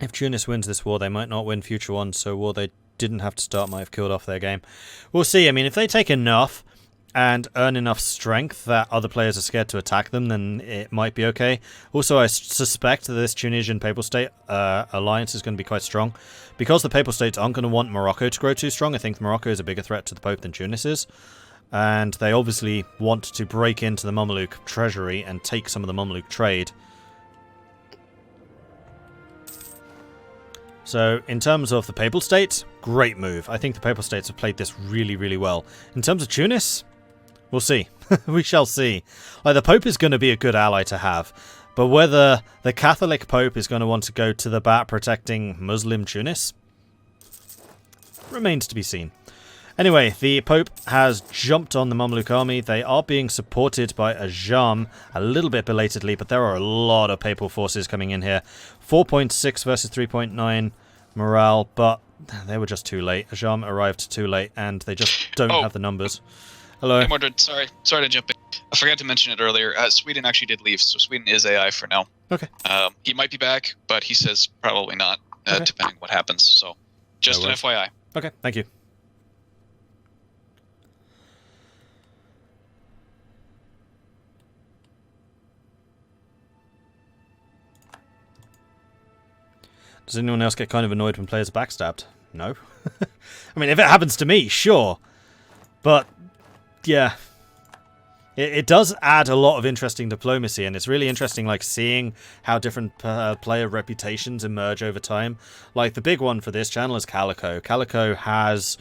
If Tunis wins this war, they might not win future ones, so a war they didn't have to start might have killed off their game. We'll see. I mean, if they take enough and earn enough strength that other players are scared to attack them, then it might be okay. Also, I suspect that this Tunisian Papal State alliance is going to be quite strong. Because the Papal States aren't going to want Morocco to grow too strong, I think Morocco is a bigger threat to the Pope than Tunis is. And they obviously want to break into the Mamluk treasury and take some of the Mamluk trade. So, in terms of the Papal States, great move. I think the Papal States have played this really, really well. In terms of Tunis, we'll see. We shall see. Like, the Pope is going to be a good ally to have. But whether the Catholic Pope is going to want to go to the bat protecting Muslim Tunis remains to be seen. Anyway, the Pope has jumped on the Mamluk army. They are being supported by Ajam a little bit belatedly, but there are a lot of papal forces coming in here. 4.6 versus 3.9 morale, but they were just too late. Ajam arrived too late, and they just don't have the numbers. Hello. Hey, Mordred, sorry to jump in. I forgot to mention it earlier. Sweden actually did leave, so Sweden is AI for now. Okay. He might be back, but he says probably not, depending what happens. So, just an FYI. Okay, thank you. Does anyone else get kind of annoyed when players are backstabbed? No. I mean, if it happens to me, sure. But, yeah. It does add a lot of interesting diplomacy, and it's really interesting, like, seeing how different player reputations emerge over time. Like, the big one for this channel is Calico. Calico has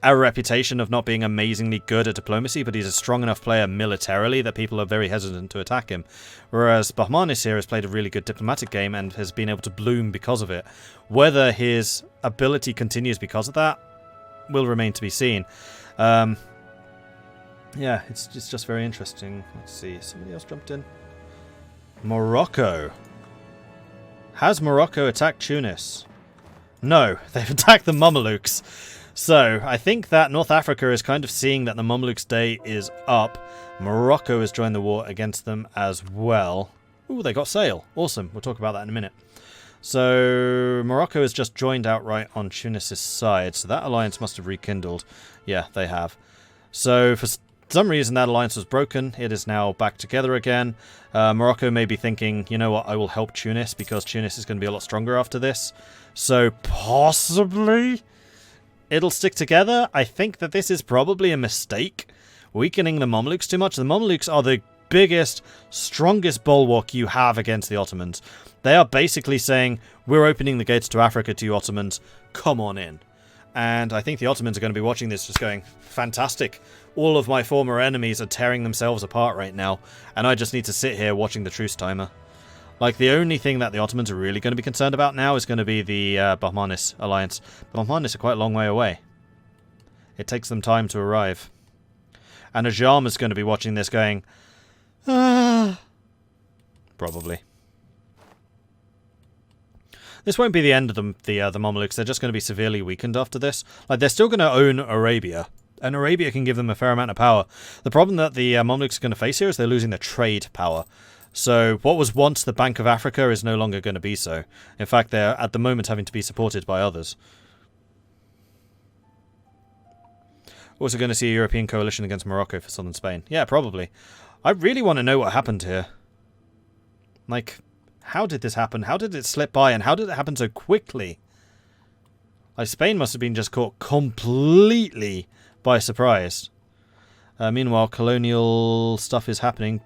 a reputation of not being amazingly good at diplomacy, but he's a strong enough player militarily that people are very hesitant to attack him. Whereas Bahmanis here has played a really good diplomatic game and has been able to bloom because of it. Whether his ability continues because of that will remain to be seen. Yeah, it's just very interesting. Let's see, somebody else jumped in. Morocco. Has Morocco attacked Tunis? No, they've attacked the Mamelukes. So, I think that North Africa is kind of seeing that the Mamluks' day is up. Morocco has joined the war against them as well. Ooh, they got sail. Awesome. We'll talk about that in a minute. So, Morocco has just joined outright on Tunis' side. So that alliance must have rekindled. Yeah, they have. So, for some reason that alliance was broken. It is now back together again. Morocco may be thinking, you know what, I will help Tunis because Tunis is going to be a lot stronger after this. So, possibly it'll stick together. I think that this is probably a mistake, weakening the Mamluks too much. The Mamluks are the biggest, strongest bulwark you have against the Ottomans. They are basically saying, we're opening the gates to Africa to you Ottomans, come on in. And I think the Ottomans are going to be watching this just going, fantastic, all of my former enemies are tearing themselves apart right now, and I just need to sit here watching the truce timer. Like, the only thing that the Ottomans are really going to be concerned about now is going to be the Bahmanis alliance. Bahmanis are quite a long way away. It takes them time to arrive. And Ajam is going to be watching this going, probably. This won't be the end of the Mamluks. They're just going to be severely weakened after this. Like, they're still going to own Arabia. And Arabia can give them a fair amount of power. The problem that the Mamluks are going to face here is they're losing their trade power. So what was once the Bank of Africa is no longer going to be so. In fact, they're at the moment having to be supported by others. Also going to see a European coalition against Morocco for southern Spain. Yeah, probably. I really want to know what happened here. Like, how did this happen? How did it slip by? And how did it happen so quickly? Like, Spain must have been just caught completely by surprise. Meanwhile, colonial stuff is happening.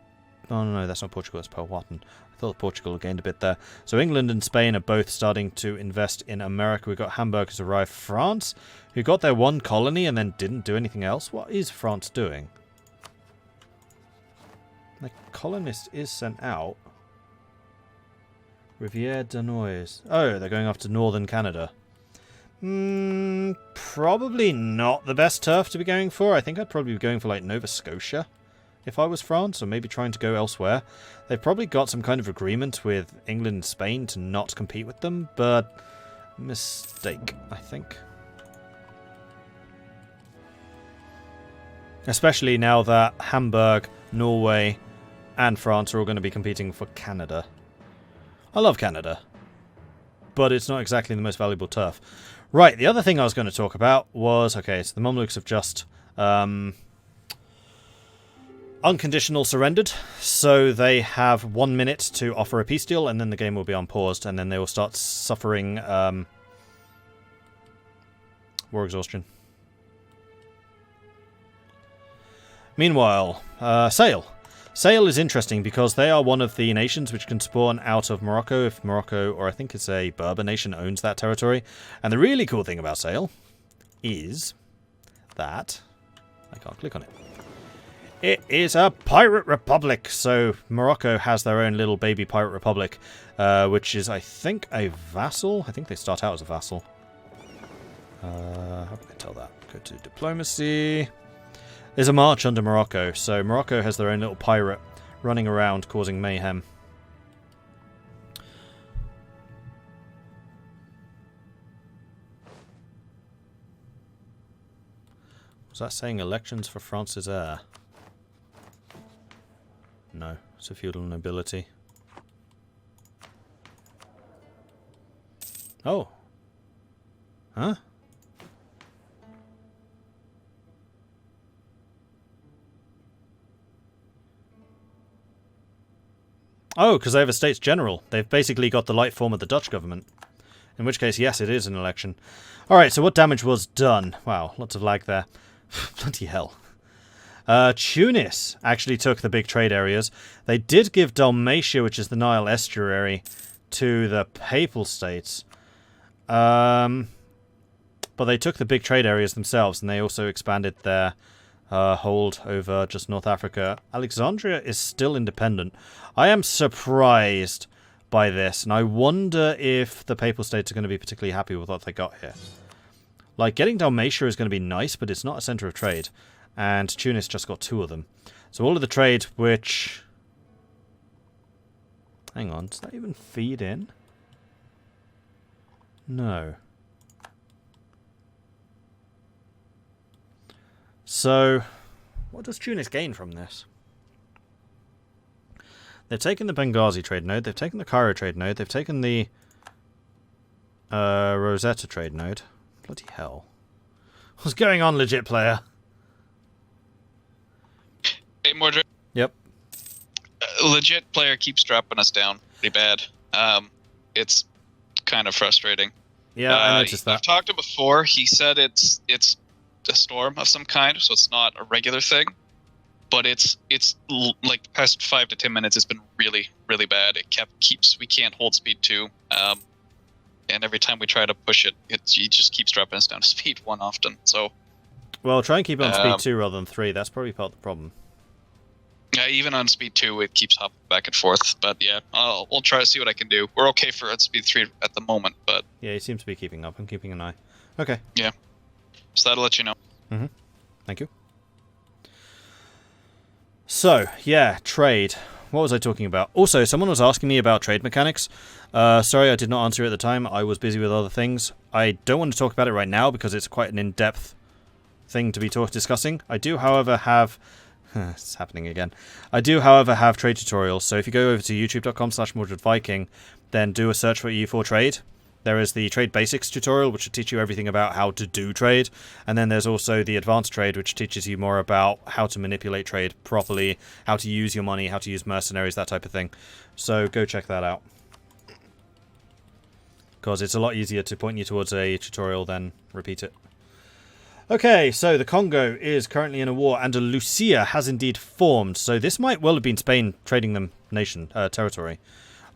Oh, no, that's not Portugal, that's Powhatan. I thought Portugal gained a bit there. So England and Spain are both starting to invest in America. We've got Hamburg has arrived. France, who got their one colony and then didn't do anything else. What is France doing? The colonist is sent out. Rivière Danoise. Oh, they're going after northern Canada. Probably not the best turf to be going for. I think I'd probably be going for, like, Nova Scotia if I was France, or maybe trying to go elsewhere. They've probably got some kind of agreement with England and Spain to not compete with them, but mistake, I think. Especially now that Hamburg, Norway, and France are all going to be competing for Canada. I love Canada. but it's not exactly the most valuable turf. Right, the other thing I was going to talk about was, okay, so the Mamluks have just unconditional surrendered, so they have 1 minute to offer a peace deal, and then the game will be unpaused, and then they will start suffering war exhaustion. Meanwhile, Sale. Sale is interesting because they are one of the nations which can spawn out of Morocco if Morocco, or I think it's a Berber nation, owns that territory. And the really cool thing about Sale is that... I can't click on it. It is a pirate republic, so Morocco has their own little baby pirate republic, which is, I think, a vassal. I think they start out as a vassal. How can I tell that? Go to diplomacy... There's a march under Morocco, so Morocco has their own little pirate running around causing mayhem. Was that saying elections for France's heir? No, it's a feudal nobility. Oh. Huh? Oh, because they have a States General. They've basically got the light form of the Dutch government. In which case, yes, it is an election. Alright, so what damage was done? Wow, lots of lag there. Bloody hell. Tunis actually took the big trade areas. They did give Dalmatia, which is the Nile estuary, to the Papal States. But they took the big trade areas themselves, and they also expanded their hold over just North Africa. Alexandria is still independent. I am surprised by this, and I wonder if the Papal States are going to be particularly happy with what they got here. Like, getting Dalmatia is going to be nice, but it's not a centre of trade. And Tunis just got 2 of them. So all of the trade which... Hang on, does that even feed in? No. So, what does Tunis gain from this? They've taken the Benghazi trade node, they've taken the Cairo trade node, they've taken the Rosetta trade node. Bloody hell. What's going on, legit player? Hey, Mordred. Yep. Legit player keeps dropping us down pretty bad. It's kind of frustrating. Yeah, I noticed that. I've talked to him before. He said it's a storm of some kind, so it's not a regular thing. But it's like the past 5 to 10 minutes, it's been really, really bad. We can't hold speed 2. And every time we try to push it, he just keeps dropping us down to speed 1 often. So, well, try and keep it on speed 2 rather than 3. That's probably part of the problem. Yeah, even on speed 2, it keeps hopping back and forth. But yeah, we'll try to see what I can do. We're okay for speed 3 at the moment, but... Yeah, he seems to be keeping up. I'm keeping an eye. Okay. Yeah. So that'll let you know. Mm-hmm. Thank you. So, yeah, trade. What was I talking about? Also, someone was asking me about trade mechanics. Sorry, I did not answer at the time. I was busy with other things. I don't want to talk about it right now because it's quite an in-depth thing to be discussing. I do, however, have... it's happening again. I do, however, have trade tutorials. So if you go over to youtube.com/Mordred Viking, then do a search for EU4 trade. There is the trade basics tutorial, which will teach you everything about how to do trade. And then there's also the advanced trade, which teaches you more about how to manipulate trade properly, how to use your money, how to use mercenaries, that type of thing. So go check that out. Because it's a lot easier to point you towards a tutorial than repeat it. Okay, so the Congo is currently in a war. Andalusia has indeed formed. So this might well have been Spain trading them territory.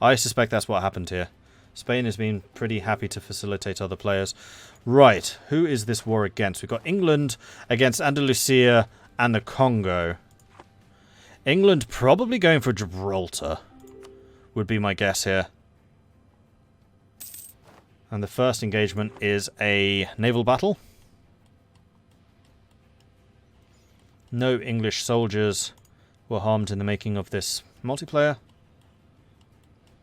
I suspect that's what happened here. Spain has been pretty happy to facilitate other players. Right, who is this war against? We've got England against Andalusia and the Congo. England probably going for Gibraltar, would be my guess here. And the first engagement is a naval battle. No English soldiers were harmed in the making of this multiplayer.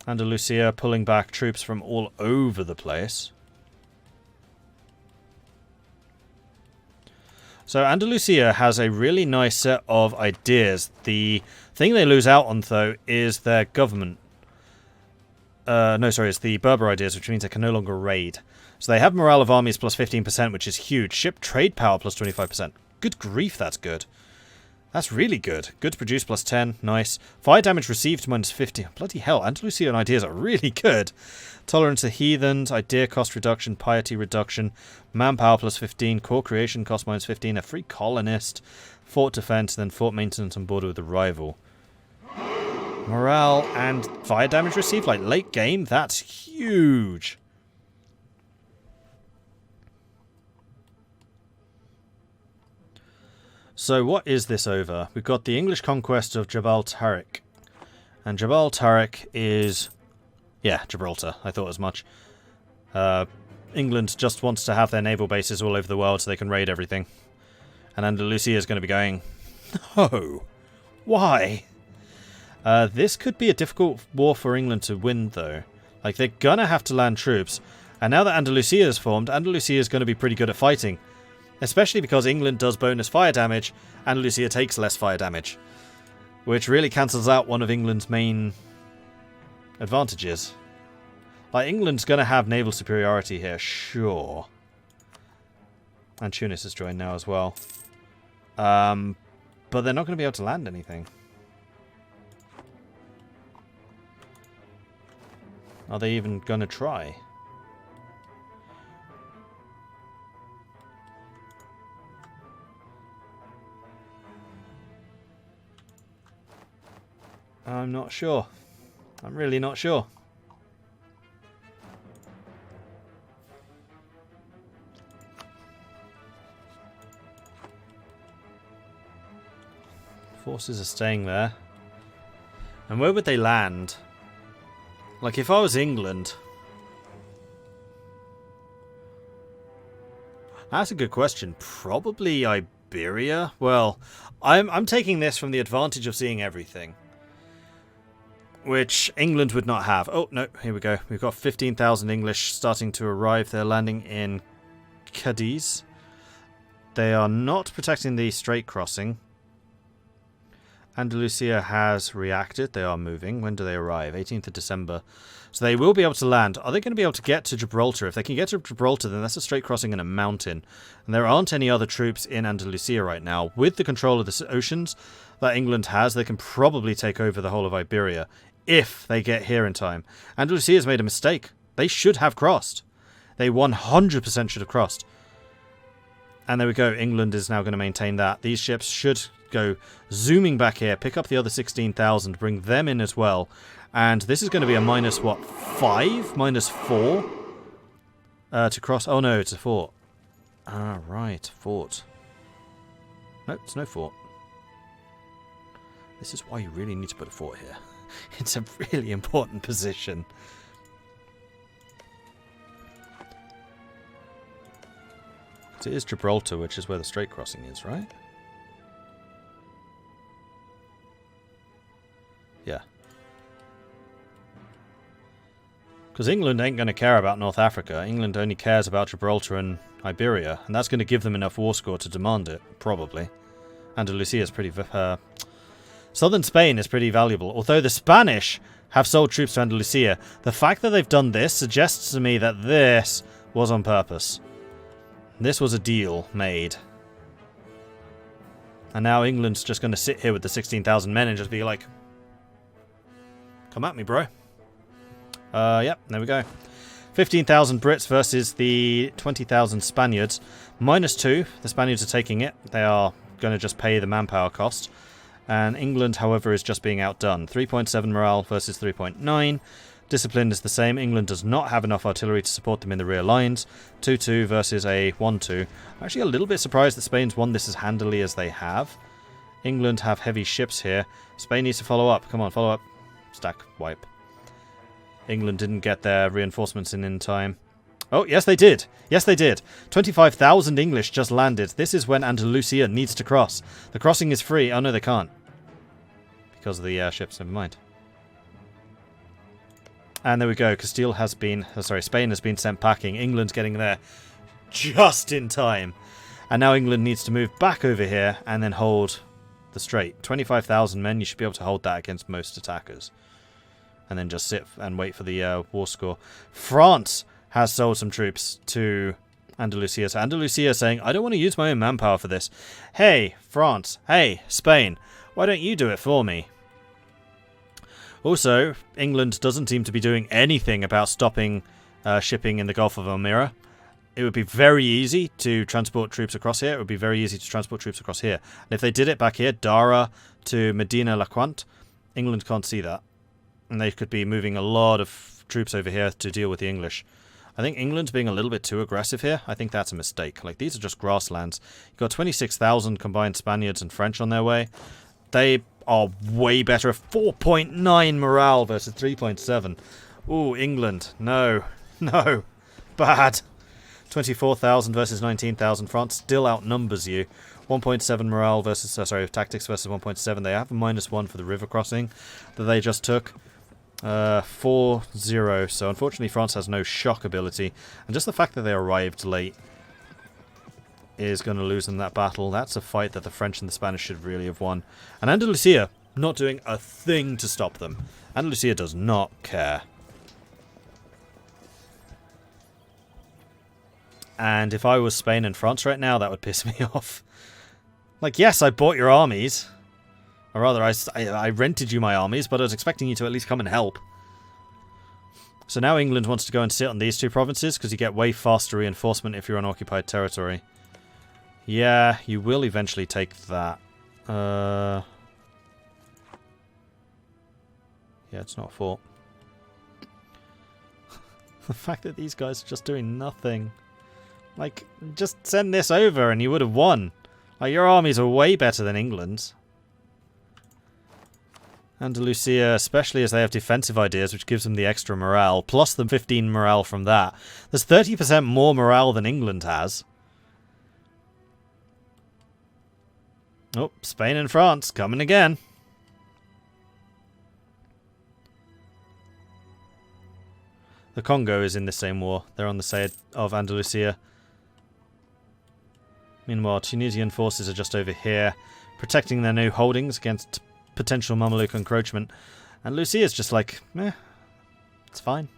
Andalusia pulling back troops from all over the place. So Andalusia has a really nice set of ideas. The thing they lose out on, though, is their government. No, sorry, it's the Berber ideas, which means they can no longer raid. So they have morale of armies plus 15%, which is huge. Ship trade power plus 25%. Good grief, that's good. That's really good. Good to produce plus 10. Nice. Fire damage received minus 50. Bloody hell, Andalusia and ideas are really good. Tolerance to heathens, idea cost reduction, piety reduction, manpower plus 15, core creation cost minus 15, a free colonist, fort defense, then fort maintenance on border with the rival. Morale and fire damage received, like late game, that's huge. So what is this over? We've got the English conquest of Jabal Tariq. And Jabal Tariq is... yeah, Gibraltar. I thought as much. England just wants to have their naval bases all over the world so they can raid everything. And Andalusia is going to be going, no. Why? This could be a difficult war for England to win, though. Like, they're going to have to land troops. And now that Andalusia is formed, Andalusia is going to be pretty good at fighting. Especially because England does bonus fire damage, Andalusia takes less fire damage. Which really cancels out one of England's main advantages. Like, England's going to have naval superiority here, sure. And Tunis has joined now as well. But they're not going to be able to land anything. Are they even going to try? I'm not sure. I'm really not sure. Forces are staying there. And where would they land? Like, if I was England... That's a good question. Probably Iberia? Well, I'm taking this from the advantage of seeing everything. Which England would not have. Oh, no, here we go. We've got 15,000 English starting to arrive. They're landing in Cadiz. They are not protecting the Strait crossing. Andalusia has reacted. They are moving. When do they arrive? 18th of December. So they will be able to land. Are they going to be able to get to Gibraltar? If they can get to Gibraltar, then that's a straight crossing in a mountain. And there aren't any other troops in Andalusia right now. With the control of the oceans that England has, they can probably take over the whole of Iberia if they get here in time. Andalusia has made a mistake. They should have crossed. They 100% should have crossed. And there we go. England is now going to maintain that. These ships should go zooming back here, pick up the other 16,000, bring them in as well. And this is going to be a minus, what, 5? Minus 4? To cross. Oh, no, it's a fort. Ah, right. Fort. No, it's no fort. This is why you really need to put a fort here. It's a really important position. It is Gibraltar, which is where the Strait crossing is, right? Yeah. Because England ain't going to care about North Africa. England only cares about Gibraltar and Iberia. And that's going to give them enough war score to demand it, probably. Andalusia is pretty... Southern Spain is pretty valuable. Although the Spanish have sold troops to Andalusia, the fact that they've done this suggests to me that this was on purpose. This was a deal made. And now England's just going to sit here with the 16,000 men and just be like, come at me, bro. Yep, there we go. 15,000 Brits versus the 20,000 Spaniards. -2. The Spaniards are taking it. They are going to just pay the manpower cost. And England, however, is just being outdone. 3.7 morale versus 3.9. Discipline is the same. England does not have enough artillery to support them in the rear lines. 2-2 versus a 1-2. I'm actually a little bit surprised that Spain's won this as handily as they have. England have heavy ships here. Spain needs to follow up. Come on, follow up. Stack, wipe. England didn't get their reinforcements in time. Oh, yes they did. Yes they did. 25,000 English just landed. This is when Andalusia needs to cross. The crossing is free. Oh no, they can't. Because of the ships, never mind. And there we go. Castile has been... Spain has been sent packing. England's getting there just in time. And now England needs to move back over here and then hold the strait. 25,000 men, you should be able to hold that against most attackers. and then just sit and wait for the war score. France has sold some troops to Andalusia. So Andalusia is saying, I don't want to use my own manpower for this. Hey, France. Hey, Spain. Why don't you do it for me? Also, England doesn't seem to be doing anything about stopping shipping in the Gulf of Almira. It would be very easy to transport troops across here. It would be very easy to transport troops across here. And if they did it back here, Dara to Medina Laquant, England can't see that. And they could be moving a lot of troops over here to deal with the English. I think England's being a little bit too aggressive here. I think that's a mistake. Like, these are just grasslands. You've got 26,000 combined Spaniards and French on their way. They are way better. 4.9 morale versus 3.7. Ooh, England. No. No. Bad. 24,000 versus 19,000. France still outnumbers you. 1.7 morale versus... tactics versus 1.7. They have a -1 for the river crossing that they just took. 4-0. So unfortunately France has no shock ability. And just the fact that they arrived late is going to lose them that battle. That's a fight that the French and the Spanish should really have won. And Andalusia not doing a thing to stop them. Andalusia does not care. And if I was Spain and France right now, that would piss me off. Like, yes, I bought your armies. Or rather, I rented you my armies, but I was expecting you to at least come and help. So now England wants to go and sit on these two provinces, because you get way faster reinforcement if you're on occupied territory. Yeah, you will eventually take that. Yeah, it's not a fort. The fact that these guys are just doing nothing. Like, just send this over and you would have won. Like, your armies are way better than England's. Andalusia, especially as they have defensive ideas, which gives them the extra morale, plus the 15 morale from that. There's 30% more morale than England has. Oh, Spain and France coming again. The Congo is in the same war. They're on the side of Andalusia. Meanwhile, Tunisian forces are just over here, protecting their new holdings against potential Mameluke encroachment. And Lucia's just like, eh, it's fine.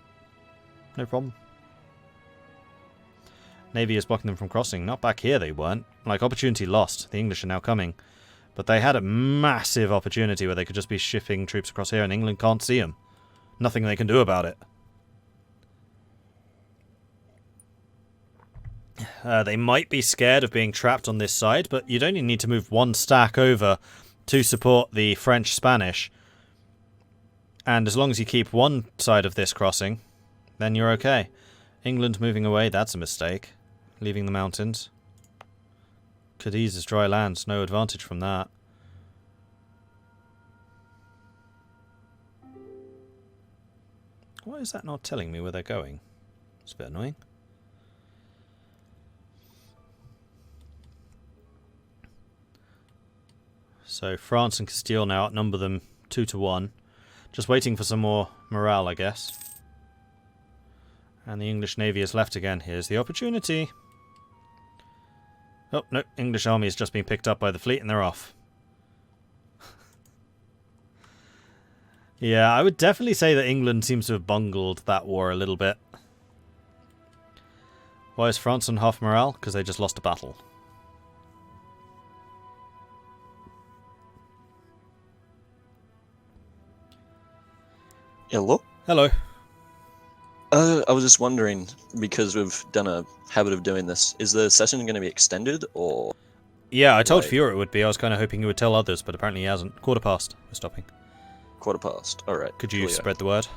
No problem. Navy is blocking them from crossing. Not back here, they weren't. Like, opportunity lost. The English are now coming. But they had a massive opportunity where they could just be shipping troops across here and England can't see them. Nothing they can do about it. They might be scared of being trapped on this side, but you'd only need to move one stack over to support the French-Spanish. And as long as you keep one side of this crossing, then you're okay. England moving away, that's a mistake. Leaving the mountains. Cadiz is dry land, no advantage from that. Why is that not telling me where they're going? It's a bit annoying. So France and Castile now outnumber them 2-1. Just waiting for some more morale, I guess. And the English Navy is left again. Here's the opportunity. Oh, no. English army has just been picked up by the fleet and they're off. Yeah, I would definitely say that England seems to have bungled that war a little bit. Why is France on half morale? Because they just lost a battle. Hello? Hello. I was just wondering, because we've done a habit of doing this, is the session going to be extended, or...? Yeah, I told Fiora it would be. I was kind of hoping he would tell others, but apparently he hasn't. 1:15. We're stopping. 1:15. Alright. Could you spread the word?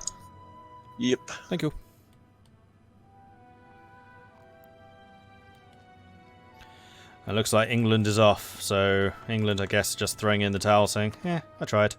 Yep. Thank you. It looks like England is off, so England, I guess, just throwing in the towel saying, I tried.